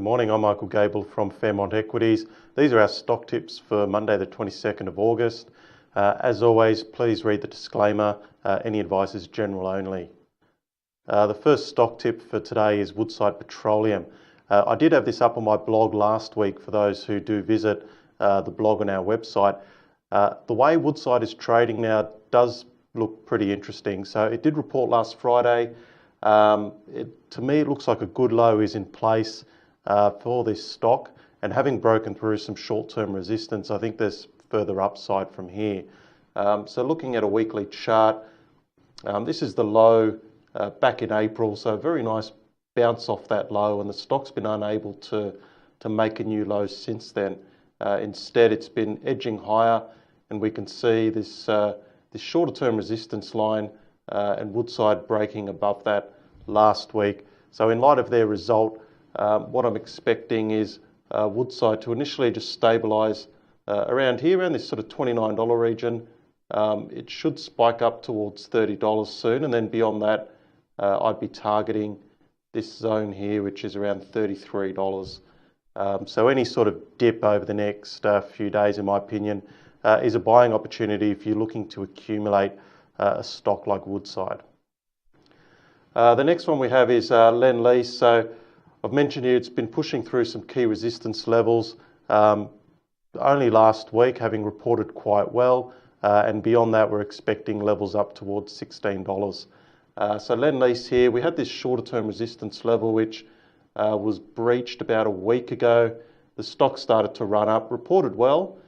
morning. I'm Michael Gable from Fairmont Equities. These are our stock tips for Monday the 22nd of August. As always, please read the disclaimer. Any advice is general only. The first stock tip for today is Woodside Petroleum. I did have this up on my blog last week for those who do visit the blog on our website. The way Woodside is trading now does look pretty interesting. So it did report last Friday. To me, it looks like a good low is in place for this stock, and having broken through some short-term resistance, I think there's further upside from here. So looking at a weekly chart, this is the low back in April, so a very nice bounce off that low, and the stock's been unable to make a new low since then. Instead, it's been edging higher, and we can see this shorter-term resistance line and Woodside breaking above that last week. So in light of their result, what I'm expecting is Woodside to initially just stabilise around here, around this sort of $29 region. It should spike up towards $30 soon, and then beyond that, I'd be targeting this zone here, which is around $33. So any sort of dip over the next few days, in my opinion, is a buying opportunity if you're looking to accumulate a stock like Woodside. The next one we have is LendLease. So I've mentioned here it's been pushing through some key resistance levels only last week, having reported quite well, and beyond that we're expecting levels up towards $16. So LendLease here, we had this shorter term resistance level which was breached about a week ago. The stock started to run up, reported well,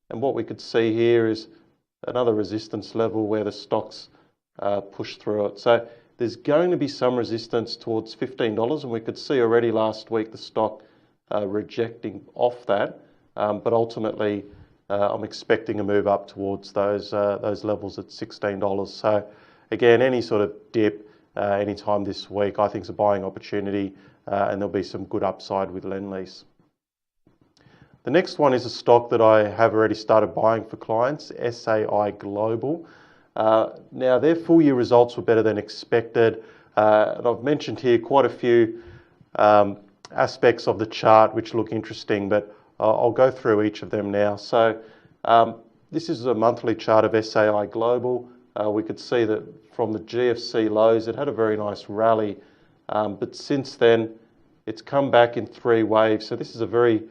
and what we could see here is another resistance level where the stocks push through it. So there's going to be some resistance towards $15, and we could see already last week the stock rejecting off that, but ultimately I'm expecting a move up towards those levels at $16. So again, any sort of dip anytime this week I think is a buying opportunity, and there'll be some good upside with LendLease. The next one is a stock that I have already started buying for clients, SAI Global. Now their full year results were better than expected, and I've mentioned here quite a few aspects of the chart which look interesting, but I'll go through each of them now. So this is a monthly chart of SAI Global. We could see that from the GFC lows it had a very nice rally, but since then it's come back in three waves. So this is a very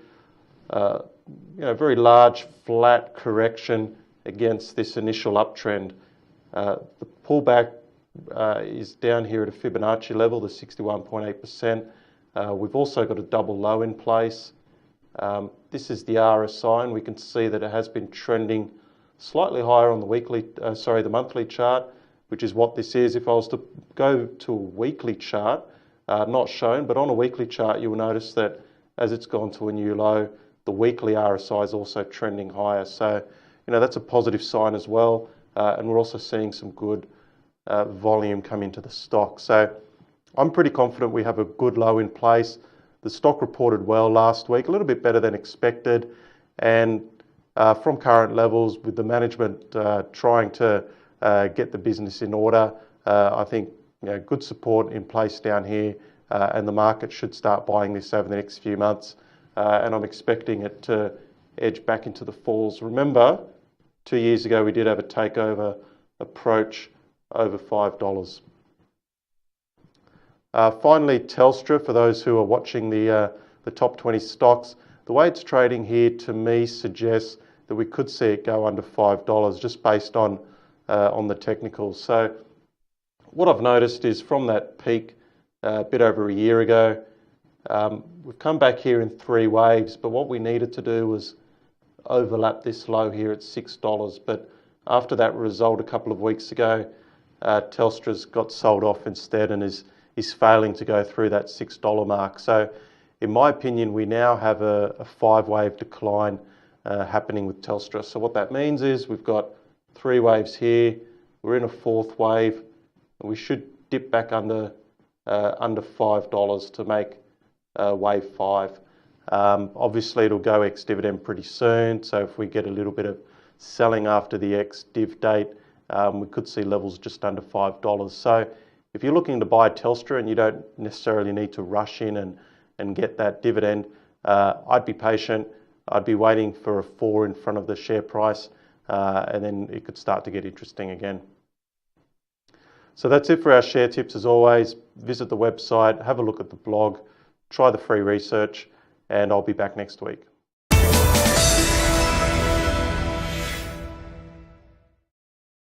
very large flat correction against this initial uptrend. The pullback is down here at a Fibonacci level, the 61.8%. We've also got a double low in place. This is the RSI, and we can see that it has been trending slightly higher on the the monthly chart, which is what this is. If I was to go to a weekly chart, not shown, but on a weekly chart, you will notice that as it's gone to a new low, the weekly RSI is also trending higher. So, that's a positive sign as well. And we're also seeing some good volume come into the stock. So I'm pretty confident we have a good low in place. The stock reported well last week, a little bit better than expected. And from current levels, with the management trying to get the business in order, I think good support in place down here, and the market should start buying this over the next few months. And I'm expecting it to edge back into the falls. Remember, 2 years ago we did have a takeover approach over $5. Finally, Telstra, for those who are watching the top 20 stocks, the way it's trading here to me suggests that we could see it go under $5 just based on the technicals. So what I've noticed is from that peak a bit over a year ago, we've come back here in three waves, but what we needed to do was overlap this low here at $6. But after that result a couple of weeks ago, Telstra's got sold off instead and is failing to go through that $6 mark. So in my opinion, we now have a five-wave decline happening with Telstra. So what that means is we've got three waves here, we're in a fourth wave, and we should dip back under $5 to make wave 5. Obviously it'll go ex-dividend pretty soon, so if we get a little bit of selling after the ex-div date, we could see levels just under $5. So if you're looking to buy Telstra and you don't necessarily need to rush in and and get that dividend, I'd be patient. I'd be waiting for a 4 in front of the share price, and then it could start to get interesting again. So that's it for our share tips. As always, visit the website, have a look at the blog, try the free research, and I'll be back next week.